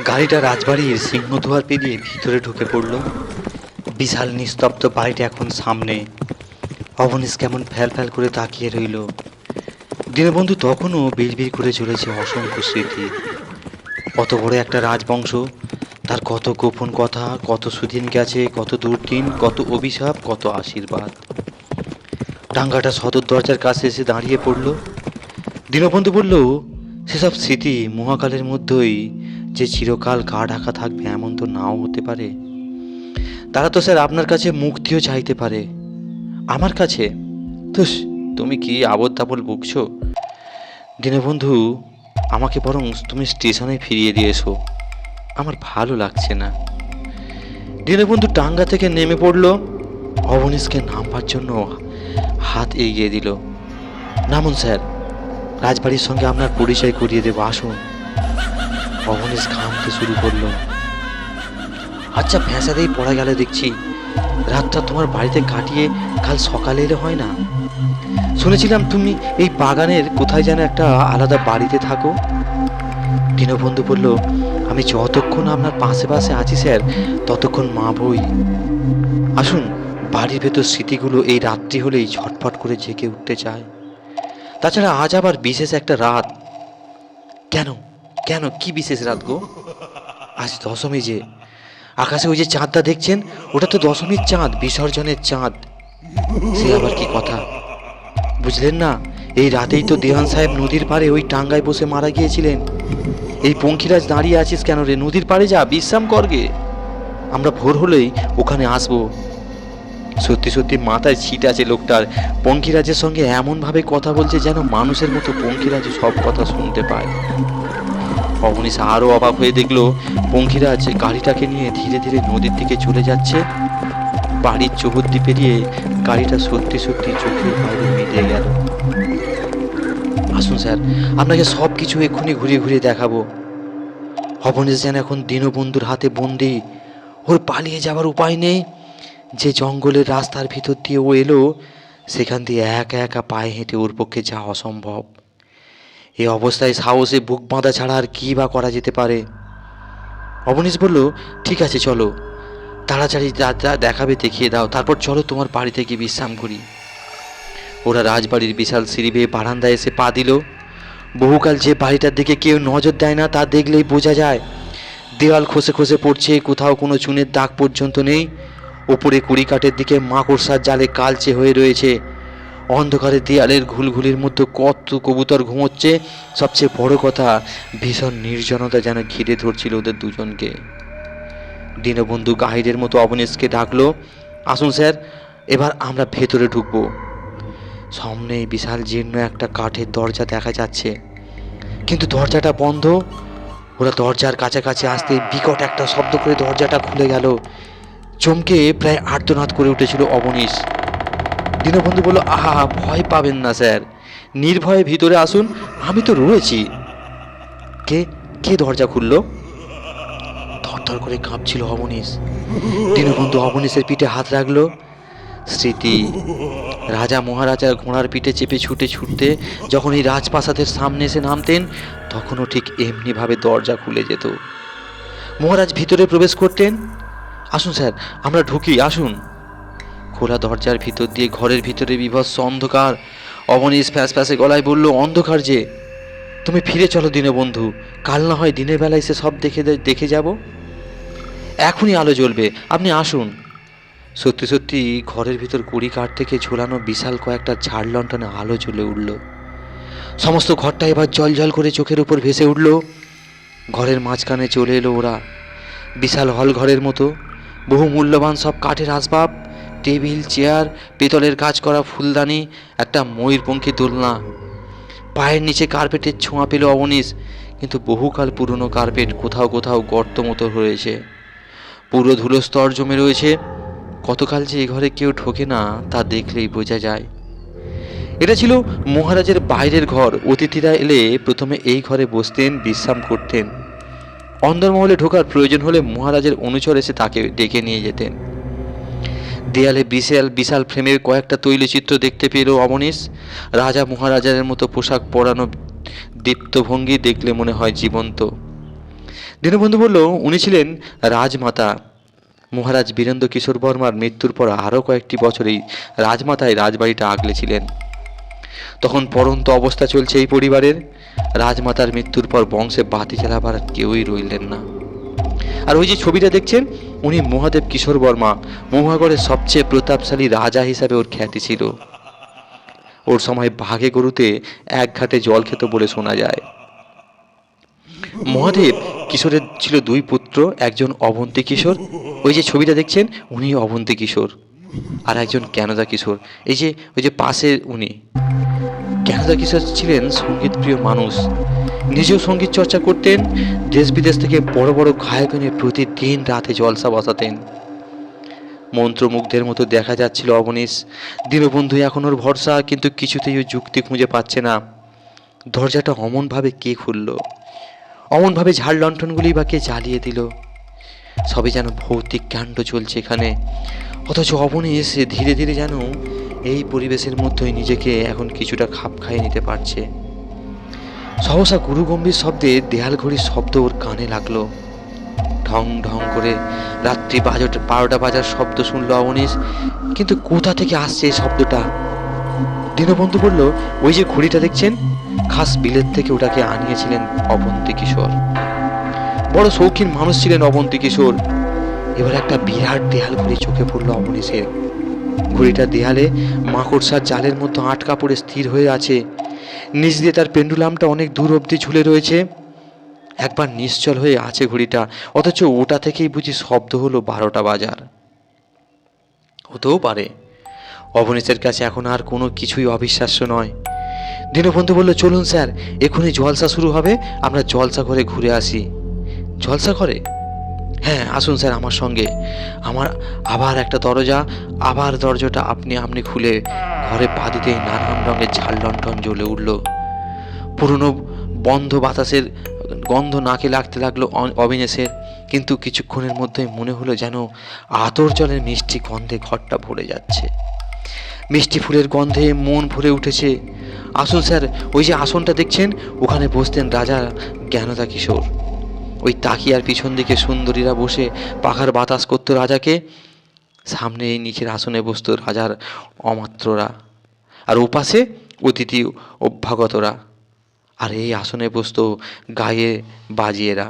গাড়িটা রাজবাড়ির সিংহদুয়ার পেরিয়ে ভিতরে ঢুকে পড়ল। বিশাল নিস্তব্ধ বাড়িটা এখন সামনে। অবনীশ কেমন ফ্যাল ফ্যাল করে তাকিয়ে রইল। দীনবন্ধু তখনও বিড়বিড় করে চলেছে অসংখ্য স্মৃতি। কত বড় একটা রাজবংশ, তার কত গোপন কথা, কত সুদিন গেছে, কত দুর্দিন, কত অভিশাপ, কত আশীর্বাদ। টাঙ্গাটা সদর দরজার কাছে এসে দাঁড়িয়ে পড়ল। দীনবন্ধু বলল, সেসব স্মৃতি মহাকালের মধ্যেই যে চিরকাল গা ঢাকা থাকবে এমন তো নাও হতে পারে। তারা তো স্যার আপনার কাছে মুক্তিও চাইতে পারে। আমার কাছে? তুস, তুমি কি আবোল তাবোল বকছো? দীনবন্ধু, আমাকে বরং তুমি স্টেশনে ফিরিয়ে দিয়ে এসো, আমার ভালো লাগছে না। দীনবন্ধু টাঙ্গা থেকে নেমে পড়ল। অবনীশকে নামবার জন্য হাত এগিয়ে দিল। নামুন স্যার, রাজবাড়ির সঙ্গে আপনার পরিচয় করিয়ে দেবো, আসুন। অবনীশ ঘামতে শুরু করলো। আচ্ছা, ফ্যাঁসাতেই পড়া গেল দেখছি। রাতটা তোমার বাড়িতে কাটিয়ে কাল সকালে এলে হয় না? শুনেছিলাম তুমি এই বাগানের কোথায় যেন একটা আলাদা বাড়িতে থাকো। দীনবন্ধু বলল, আমি যতক্ষণ আপনার পাশে পাশে আছি স্যার, ততক্ষণ মা বই। আসুন, বাড়ির ভেতর স্মৃতিগুলো এই রাত্রি হলেই ঝটফট করে জেগে উঠতে চায়। তাছাড়া আজ আবার বিশেষ একটা রাত। কেন কেন কি বিশেষ রাত গো? আজ দশমী যে। আকাশে ওই যে চাঁদটা দেখছেন, ওটা তো দশমীর চাঁদ, বিসর্জনের চাঁদ। সে আবার কি কথা, বুঝলেন না? এই রাতেই তো দেওয়ান সাহেব নদীর পাড়ে ওই টাঙ্গায় বসে মারা গিয়েছিলেন। এই পঙ্খিরাজ দাঁড়িয়ে আছিস কেন রে? নদীর পাড়ে যা, বিশ্রাম করগে। আমরা ভোর হলেই ওখানে আসবো। সত্যি সত্যি মাথায় ছিট আছে লোকটার। পঙ্খিরাজের সঙ্গে এমনভাবে কথা বলছে যেন মানুষের মতো পঙ্খিরাজ সব কথা শুনতে পায়। অবনীশ আরও অবাক হয়ে দেখলো, পঙ্খিরাজ গাড়িটাকে নিয়ে ধীরে ধীরে নদীর দিকে চলে যাচ্ছে। বাড়ির চৌহদ্দি পেরিয়ে গাড়িটা সত্যি সত্যি চোখের বাইরে মিলিয়ে গেল। আসুন স্যার, আপনাকে সব কিছু এক্ষুনি ঘুরিয়ে ঘুরিয়ে দেখাবো। অবনীশ যেন এখন দীনবন্ধুর হাতে বন্দি। ওর পালিয়ে যাওয়ার উপায় নেই। যে জঙ্গলের রাস্তার ভিতর দিয়ে ও এলো, সেখান দিয়ে একা একা পায়ে হেঁটে ওর পক্ষে যাওয়া অসম্ভব। এই অবস্থায় সাহসে বুক বাঁধা ছাড়া আর কী বা করা যেতে পারে? অবনীশ বলল, ঠিক আছে চলো, তাড়াতাড়ি যা দেখাবে দেখিয়ে দাও, তারপর চলো তোমার বাড়িতে গিয়ে বিশ্রাম করি। ওরা রাজবাড়ির বিশাল সিঁড়ি বেয়ে বারান্দায় এসে পা দিল। বহুকাল যে বাড়িটার দিকে কেউ নজর দেয় না, তা দেখলেই বোঝা যায়। দেওয়াল খসে খসে পড়ছে, কোথাও কোনো চুনের দাগ পর্যন্ত নেই। ওপরে কুড়িকাঠের দিকে মাকড়সার জালে কালচে হয়ে রয়েছে। অন্ধকারে দেয়ালের ঘুলঘুলির মধ্যে কত কবুতর ঘুমোচ্ছে। সবচেয়ে বড় কথা, ভীষণ নির্জনতা যেন ঘিরে ধরছিল ওদের দুজনকে। দীনবন্ধু গাইডের মতো অবনীশকে ডাকলো, আসুন স্যার, এবার আমরা ভেতরে ঢুকবো। সামনেই বিশাল জীর্ণ একটা কাঠের দরজা দেখা যাচ্ছে, কিন্তু দরজাটা বন্ধ। ওরা দরজার কাছাকাছি আসতে বিকট একটা শব্দ করে দরজাটা খুলে গেল। চমকে প্রায় আর্তনাদ করে উঠেছিল অবনীশ। দীনবন্ধু বলল, আহা, ভয় পাবেন না স্যার, নির্ভয়ে ভিতরে আসুন, আমি তো রয়েছি। কে কে দরজা খুলল? থরথর করে কাঁপছিল অবনীশ। দীনবন্ধু অবনীশের পিঠে হাত রাখলো। স্মৃতি, রাজা মহারাজার ঘোড়ার পিঠে চেপে ছুটে ছুটতে যখন এই রাজপ্রাসাদের সামনে এসে নামতেন, তখনও ঠিক এমনিভাবে দরজা খুলে যেত। মহারাজ ভিতরে প্রবেশ করতেন। আসুন স্যার, আমরা ঢুকি, আসুন। খোলা দরজার ভিতর দিয়ে ঘরের ভিতরে বীভৎস অন্ধকার। অবনীশ ফ্যাঁস ফ্যাঁসে গলায় বলল, অন্ধকার যে, তুমি ফিরে চলো দীনবন্ধু, কাল না হয় দিনের বেলায় সে সব দেখে যাব। এখনই আলো জ্বলবে, আপনি আসুন। সত্যি সত্যি ঘরের ভিতর কুড়ি কাঠ থেকে ঝোলানো বিশাল কয়েকটা ঝাড় লণ্ঠনে আলো জ্বলে উঠল। সমস্ত ঘরটা এবার জল জল করে চোখের উপর ভেসে উঠল। ঘরের মাঝখানে চলে এলো ওরা। বিশাল হল ঘরের মতো, বহু মূল্যবান সব কাঠের আসবাব, টেবিল চেয়ার, পেতলের কাজ করা ফুলদানি, একটা ময়ূরপঙ্খী দোলনা। পায়ের নিচে কার্পেটের ছোঁয়া পেল অবনীশ, কিন্তু বহুকাল পুরনো কার্পেট কোথাও কোথাও গর্ত মতো হয়েছে। পুরো ধুলো স্তর জমে রয়েছে। কতকাল যে এ ঘরে কেউ ঢোকে না, তা দেখলেই বোঝা যায়। এটা ছিল মহারাজের বাইরের ঘর। অতিথিরা এলে প্রথমে এই ঘরে বসতেন, বিশ্রাম করতেন। অন্দরমহলে ঢোকার প্রয়োজন হলে মহারাজের অনুচর এসে তাকে ডেকে নিয়ে যেতেন। দেয়ালে বিশাল বিশাল ফ্রেমের কয়েকটা তৈলচিত্র দেখতে পেল অবনীশ। রাজা মহারাজাদের মতো পোশাক পরানো, দীপ্তভঙ্গি দেখলে মনে হয় জীবন্ত। দীনবন্ধু বলল, উনি ছিলেন রাজমাতা। মহারাজ বীরেন্দ্র কিশোর বর্মার মৃত্যুর পর আরও কয়েকটি বছর এই রাজমাতায় রাজবাড়িটা আগলেছিলেন। তখন পড়ন্ত অবস্থা চলছে এই পরিবারের। রাজমাতার মৃত্যুর পর বংশে বাতি জ্বালাবার কেউই রইলেন না। আর ওই যে ছবিটা দেখছেন, উনি মহাদেব কিশোর বর্মা। মহাগড়ের সবচেয়ে প্রতাপশালী রাজা হিসাবে ওর খ্যাতি ছিল। ওর সময় ভাগে গরুতে এক ঘাটে জল খেত বলে শোনা যায়। মহাদেব কিশোরের ছিল দুই পুত্র, একজন অবন্তী কিশোর, ওই যে ছবিটা দেখছেন উনি অবন্তী কিশোর, আর একজন জ্ঞানদা কিশোর, ওই যে পাশে উনি। জ্ঞানদা কিশোর ছিলেন সঙ্গীত প্রিয় মানুষ, নিজেও সঙ্গীত চর্চা করতেন। দেশ বিদেশ থেকে বড় বড় গায়ক এনে প্রতিদিন রাতে জলসা বসাতেন। মন্ত্রমুগ্ধের মতো দেখা যাচ্ছিল অবনীশ। দীনবন্ধু এখন ওর ভরসা, কিন্তু কিছুতেই ও যুক্তি খুঁজে পাচ্ছে না। দরজাটা অমনভাবে কে খুলল, অমনভাবে ঝাড় লণ্ঠনগুলি বা কে জ্বালিয়ে দিল। সবই যেন ভৌতিক কাণ্ড চলছে এখানে, অথচ অবনীশ ধীরে ধীরে যেন এই পরিবেশের মধ্যেই নিজেকে এখন কিছুটা খাপ খাইয়ে নিতে পারছে। সহসা গুরুগম্ভীর শব্দে দেয়াল ঘড়ির শব্দ ওর কানে লাগলো। ঢং ঢং করে রাত্রি 12টা বাজার শব্দ শুনলো অবনীশ, কিন্তু কোথা থেকে আসছে এই শব্দটা? দীনবন্ধু বলল, ওই যে ঘড়িটা দেখছেন, খাস বিলেত থেকে ওটাকে আনিয়েছিলেন অবন্তী কিশোর। বড় শৌখিন মানুষ ছিলেন অবন্তী কিশোর। এবার একটা বিরাট দেয়াল ঘড়ি চোখে পড়লো অবনীশের। ঘড়িটা দেয়ালে মাকড়সার জালের মতো আটকা পড়ে স্থির হয়ে আছে। নিচ দিয়ে তার পেন্ডুলামটা অনেক দূর অবধি ঝুলে রয়েছে। একবার নিশ্চল হয়ে আছে ঘড়িটা, অথচ ওটা থেকেই বুঝি শব্দ হলো 12টা বাজার। হতেও পারে। অবনীশের কাছে এখন আর কোনো কিছুই অবিশ্বাস্য নয়। দীনবন্ধু বলল, চলুন স্যার, এখনই জলসা শুরু হবে, আমরা জলসা ঘরে ঘুরে আসি। জলসা ঘরে? হ্যাঁ, আসুন স্যার আমার সঙ্গে। আমার আবার একটা দরজা, আবার দরজাটা আপনি আপনি খুলে ঘরে পা দিতেই নানান রঙের ঝাল লণ্ঠন জ্বলে উঠল। পুরনো বন্ধ বাতাসের গন্ধ নাকে লাগতে লাগলো অবিনাশের, কিন্তু কিছুক্ষণের মধ্যেই মনে হলো যেন আতর জলের মিষ্টি গন্ধে ঘরটা ভরে যাচ্ছে। মিষ্টি ফুলের গন্ধে মন ভরে উঠেছে। আসুন স্যার, ওই যে আসনটা দেখছেন, ওখানে বসতেন রাজা জ্ঞানদা কিশোর। ওই তাকিয়ার পিছন দিকে সুন্দরীরা বসে পাখার বাতাস করতো রাজাকে। সামনে এই নিচের আসনে বসতো রাজার অমাত্যরা, আর ওপাশে অতিথি অভ্যাগতরা, আর এই আসনে বসতো গায়ে বাজিয়েরা।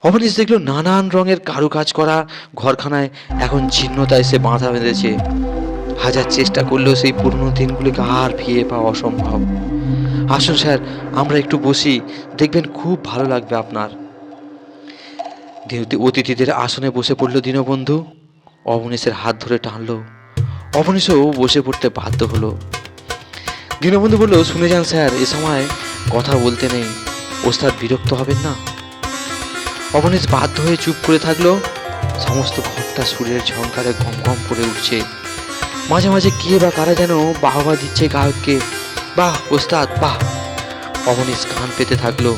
অবনীশ দেখলো নানান রঙের কারুকাজ করা ঘরখানায় এখন ছিন্নতা এসে বাঁধা বেঁধেছে। হাজার চেষ্টা করলেও সেই পুরনো দিনগুলিকে আর ফিরে পাওয়া অসম্ভব। আসুন স্যার, আমরা একটু বসি, দেখবেন খুব ভালো লাগবে আপনার। অতিথিদের আসনে বসে পড়ল দীনবন্ধু। অবনীশের হাত ধরে টানলো। অবনীশও বসে পড়তে বাধ্য হলো। দীনবন্ধু বলল, শুনে যান স্যার, এ সময় কথা বলতে নেই, ওস্তাদ বিরক্ত হবেন না। অবনীশ বাধ্য হয়ে চুপ করে থাকলো। সমস্ত ঘরটা সুরের ঝংকারে গম গম করে উঠছে। মাঝে মাঝে কে বা কারা যেন বাহবা দিচ্ছে গায়ককে। বাহ ওস্তাদ, বাহ। অবনীশ কান পেতে থাকলো।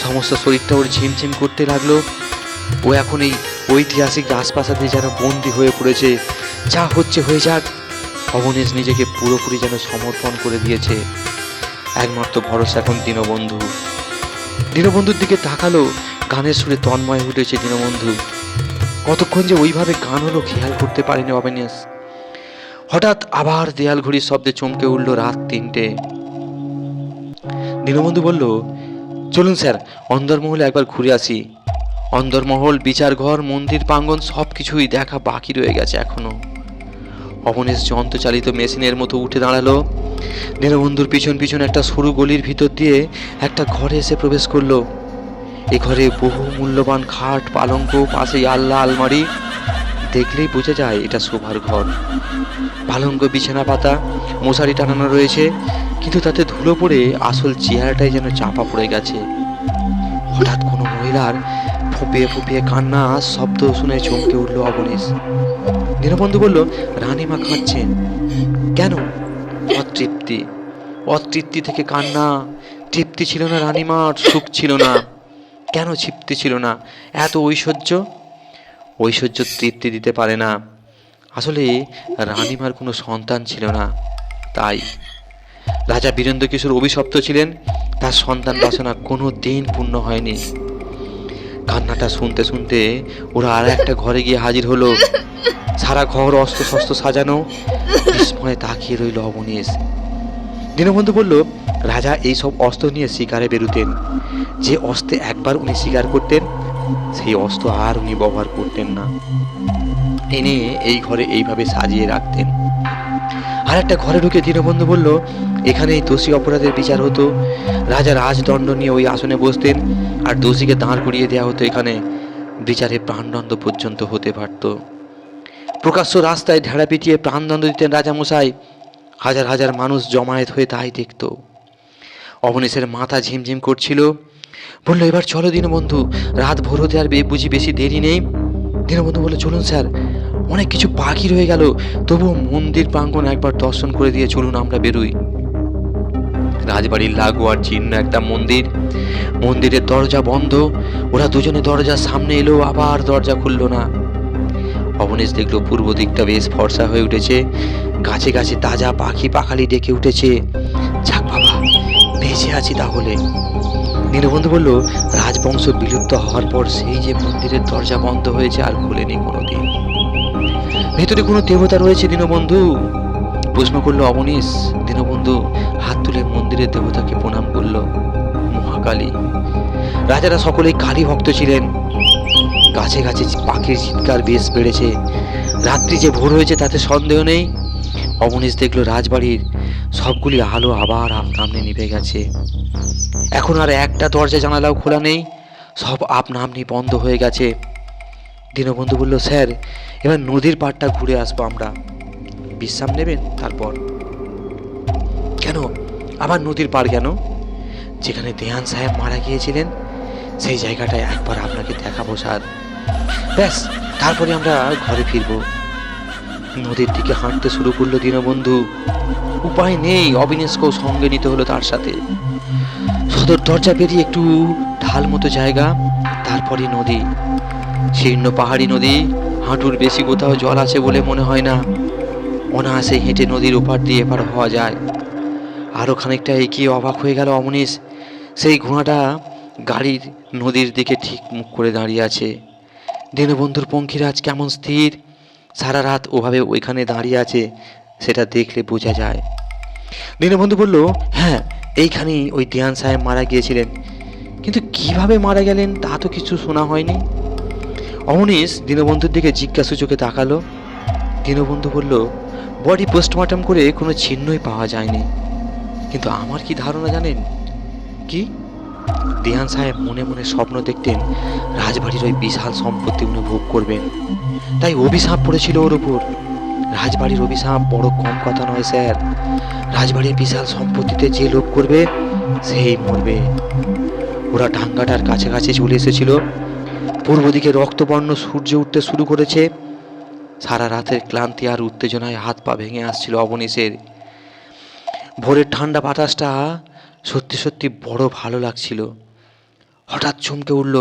সমস্ত শরীরটা ওর ঝিমঝিম করতে লাগলো। ও এখন এই ঐতিহাসিক রাজপ্রাসাদে যেন বন্দী হয়ে পড়েছে। যা হচ্ছে হয়ে যাক। অবনীশ নিজেকে পুরোপুরি যেন সমর্পণ করে দিয়েছে। একমাত্র ভরসা এখন দীনবন্ধু। দীনবন্ধুর দিকে তাকালো, গানের সুরে তন্ময় উঠেছে দীনবন্ধু। কতক্ষণ যে ওইভাবে গান হলো খেয়াল করতে পারেনি অবনীশ। হঠাৎ আবার দেয়াল ঘড়ির শব্দে চমকে উঠল রাত 3টে। দীনবন্ধু বলল, চলুন স্যার, অন্দরমহলে একবার ঘুরে আসি। অন্দরমহল, বিচার ঘর, মন্দির প্রাঙ্গণ সব কিছুই দেখা বাকি রয়ে গেছে এখনো। অবনীশ যন্ত্রচালিত মেশিনের মতো উঠে দাঁড়ালো। দীনবন্ধুর পিছন পিছন একটা সরু গলির ভিতর দিয়ে একটা ঘরে এসে প্রবেশ করলো। এ ঘরে বহু মূল্যবান খাট, পালঙ্ক, পাশে আলনা, আলমারি। দেখলেই বোঝা যায় এটা শোভার ঘর। পালঙ্ক, বিছানা পাতা, মশারি টানানো রয়েছে, কিন্তু তাতে ধুলো পড়ে আসল চেহারাটাই যেন চাপা পড়ে গেছে। হঠাৎ কোনো মহিলার ফুপিয়ে ফুপিয়ে কান্না শব্দ শুনে চমকে উঠল অবনীশ। দীনবন্ধু বলল, রানীমা কাঁদছেন কেন? অতৃপ্তি, অতৃপ্তি থেকে কান্না। তৃপ্তি ছিল না রানীমার, সুখ ছিল না। কেন তৃপ্তি ছিল না? এত ঐশ্বর্য, ঐশ্বর্য তৃপ্তি দিতে পারে না। আসলে রানীমার কোনো সন্তান ছিল না, তাই। রাজা বীরেন্দ্র কিশোর অভিশপ্ত ছিলেন, তার সন্তান বাসনা কোনো দিন পূর্ণ হয়নি। কান্নাটা শুনতে শুনতে ওরা আর একটা ঘরে গিয়ে হাজির হলো। সারা ঘর অস্ত্র শস্ত্র সাজানো। বিস্ময়ে তাকিয়ে রইল অবনীশ। দীনবন্ধু বলল, রাজা এই সব অস্ত্র নিয়ে শিকারে বেরুতেন। যে অস্ত্রে একবার উনি শিকার করতেন, সেই অস্ত্র আর উনি ব্যবহার করতেন না। এনে এই ঘরে এইভাবে সাজিয়ে রাখতেন। আর একটা ঘরে ঢুকে দীনবন্ধু বলল, এখানেই দোষী অপরাধের বিচার হতো। রাজা রাজদণ্ড নিয়ে ওই আসনে বসতেন, আর দোষীকে দাঁড় করিয়ে দেওয়া হতো এখানে। বিচারে প্রাণদণ্ড পর্যন্ত হতে পারত। প্রকাশ্য রাস্তায় ঢেড়া পিটিয়ে প্রাণদণ্ড দিতেন রাজামশাই। হাজার হাজার মানুষ জমায়েত হয়ে তাই দেখত। অবনীশের মাথা ঝিমঝিম করছিল। বলল, এবার চলো দীনবন্ধু, রাত ভোর হতে আর বুঝি বেশি দেরি নেই। দীনবন্ধু বলল, চলুন স্যার, অনেক কিছু বাকি রয়ে গেল, তবু মন্দির প্রাঙ্গণ একবার দর্শন করে দিয়ে চলুন আমরা বেরোই। রাজবাড়ির লাগোয়ার চিহ্ন একটা মন্দির। মন্দিরের দরজা বন্ধ। ওরা দুজনে দরজার সামনে এলো, আবার দরজা খুলল না। অবনীশ দেখলো পূর্ব দিকটা বেশ ফর্সা হয়ে উঠেছে। গাছে গাছে তাজা পাখি পাখালি ডেকে উঠেছে। যাক বাবা, বেঁচে আছি তাহলে। দীনবন্ধু বলল, রাজবংশ বিলুপ্ত হওয়ার পর সেই যে মন্দিরের দরজা বন্ধ হয়েছে আর খুলেনি কোনোদিন। ভেতরে কোনো দেবতা রয়েছে দীনবন্ধু? প্রশ্ন করলো অবনীশ। দীনবন্ধু হাত তুলে মন্দিরের দেবতাকে প্রণাম করল। মহাকালী। রাজারা সকলেই কালী ভক্ত ছিলেন। গাছে গাছে পাখির চিৎকার বেশ বেড়েছে। রাত্রি যে ভোর হয়েছে তাতে সন্দেহ নেই। অবনীশ দেখলো রাজবাড়ির সবগুলি আলো আবার আপনা নিভে গেছে। এখন আর একটা দরজা জানালাও খোলা নেই, সব আপনা আপনি বন্ধ হয়ে গেছে। দীনবন্ধু বলল, স্যার, এবার নদীর পাড়টা ঘুরে আসবো আমরা। বিশ্রাম নেবেন তারপর? কেন আবার নদীর পাড় কেন? যেখানে দেহান সাহেব মারা গিয়েছিলেন সেই জায়গাটায় একবার আপনাকে দেখাবো স্যার। ব্যাস, তারপরে আমরা ঘরে ফিরবো। নদীর দিকে হাঁটতে শুরু করলো দীনবন্ধু। উপায় নেই, অবিনাশকেও সঙ্গে নিতে হলো তার সাথে। সদর দরজা পেরিয়ে একটু ঢাল মতো জায়গা, তারপরে নদী। শীর্ণ পাহাড়ি নদী, হাঁটুর বেশি কোথাও জল আছে বলে মনে হয় না। অনায়াসে হেঁটে নদীর ওপার দিয়ে এপার হওয়া যায়। আরও খানিকটা এগিয়ে অবাক হয়ে গেল অবনীশ। সেই ঘোড়াটা গাড়ির নদীর দিকে ঠিক মুখ করে দাঁড়িয়ে আছে। দীনবন্ধুর পঙ্খিরাজ কেমন স্থির, সারা রাত ওভাবে ওইখানে দাঁড়িয়ে আছে, সেটা দেখলে বোঝা যায়। দীনবন্ধু বলল, হ্যাঁ, এইখানেই ওই দেয়ান সাহেব মারা গিয়েছিলেন, কিন্তু কিভাবে মারা গেলেন তা তো কিছু শোনা হয়নি। অবনীশ দীনবন্ধুর দিকে জিজ্ঞাসু চোখে তাকালো। দীনবন্ধু বলল, বডি পোস্টমর্টম করে কোনো চিহ্নই পাওয়া যায়নি, কিন্তু আমার কি ধারণা জানেন? কি? দেহান সাহেব মনে মনে স্বপ্ন দেখতেন রাজবাড়ির ওই বিশাল সম্পত্তি উনি ভোগ করবেন, তাই অভিশাপ পড়েছিল ওর উপর। রাজবাড়ির অভিশাপ বড় কম কথা নয় স্যার। রাজবাড়ির বিশাল সম্পত্তিতে যে লোভ করবে সেই মরবে। ওরা ডাঙ্গাটার কাছাকাছি চলে এসেছিল। পূর্ব দিকে রক্তবর্ণ সূর্য উঠতে শুরু করেছে। সারা রাতের ক্লান্তি আর উত্তেজনায় হাত পা ভেঙে আসছিল অবনীশের। ভোরের ঠান্ডা বাতাসটা সত্যি সত্যি বড় ভালো লাগছিল। হঠাৎ চমকে উঠল।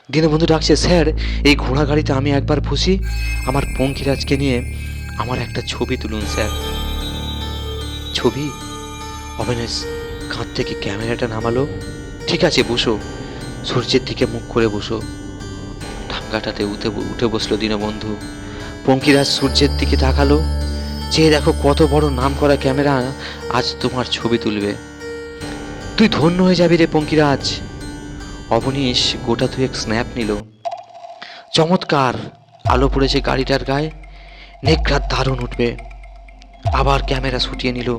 দীনবন্ধু ডাকছে, স্যার, এই ঘোড়া গাড়িতে আমি একবার বসি, আমার পঙ্খিরাজকে নিয়ে আমার একটা ছবি তুলুন স্যার। ছবি? অবিনাশ কাঁধ থেকে ক্যামেরাটা নামালো। ঠিক আছে, বসো, সূর্যের দিকে মুখ করে বসো। ডাঙ্গাটাতে উঠে বসলো দীনবন্ধু। পঙ্খিরাজ সূর্যের দিকে তাকালো। চেয়ে দেখো কত বড় নাম করা ক্যামেরা আজ তোমার ছবি তুলবে। তুই ধন্য হয়ে যাবি রে পঙ্খিরাজ। অবনীশ গোটা দুয়েক স্ন্যাপ নিল। চমৎকার আলো পড়েছে গাড়িটার গায়ে, নেকড়ার দারুণ উঠবে। আবার ক্যামেরা ছুটিয়ে নিল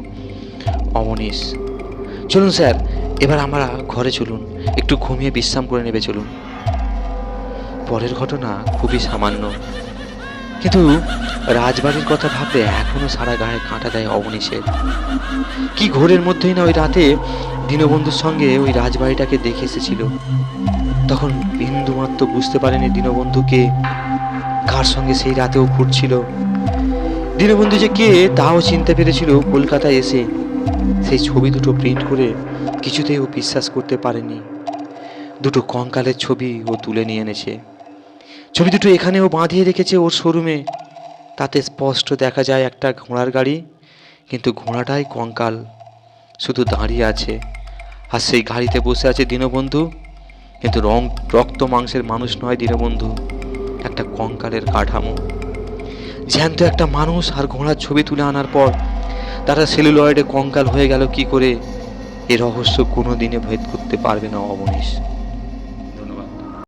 অবনীশ। চলুন স্যার, এবার আমরা ঘরে চলুন, একটু ঘুমিয়ে বিশ্রাম করে নেবে চলুন। পরের ঘটনা খুবই সামান্য, কিন্তু রাজবাড়ির কথা ভাবলে এখনো সারা গায়ে কাঁটা দেয় অবনীশের। কি ঘোরের মধ্যেই না ওই রাতে দীনবন্ধুর সঙ্গে ওই রাজবাড়িটাকে দেখে এসেছিল। তখন বিন্দুমাত্র বুঝতে পারেনি দীনবন্ধুকে, কার সঙ্গে সেই রাতেও ঘুরছিল। দীনবন্ধু যে কে তাও চিনতে পেরেছিল কলকাতায় এসে। সেই ছবি দুটো প্রিন্ট করে কিছুতেই ও বিশ্বাস করতে পারেনি। দুটো কঙ্কালের ছবি ও তুলে নিয়ে এনেছে। ছবি দুটো এখানেও বাঁধিয়ে রেখেছে ওর শোরুমে। তাতে স্পষ্ট দেখা যায় একটা ঘোড়ার গাড়ি, কিন্তু ঘোড়াটাই কঙ্কাল, শুধু দাঁড়িয়ে আছে। আর সেই গাড়িতে বসে আছে দীনবন্ধু, কিন্তু রক্ত মাংসের মানুষ নয় দীনবন্ধু, একটা কঙ্কালের কাঠামো। জ্যান্ত একটা মানুষ আর ঘোড়ার ছবি তুলে আনার পর তারা সেলুলয়েডে কঙ্কাল হয়ে গেল কি করে, এ রহস্য কোনোদিনে ভেদ করতে পারবে না অবনীশ।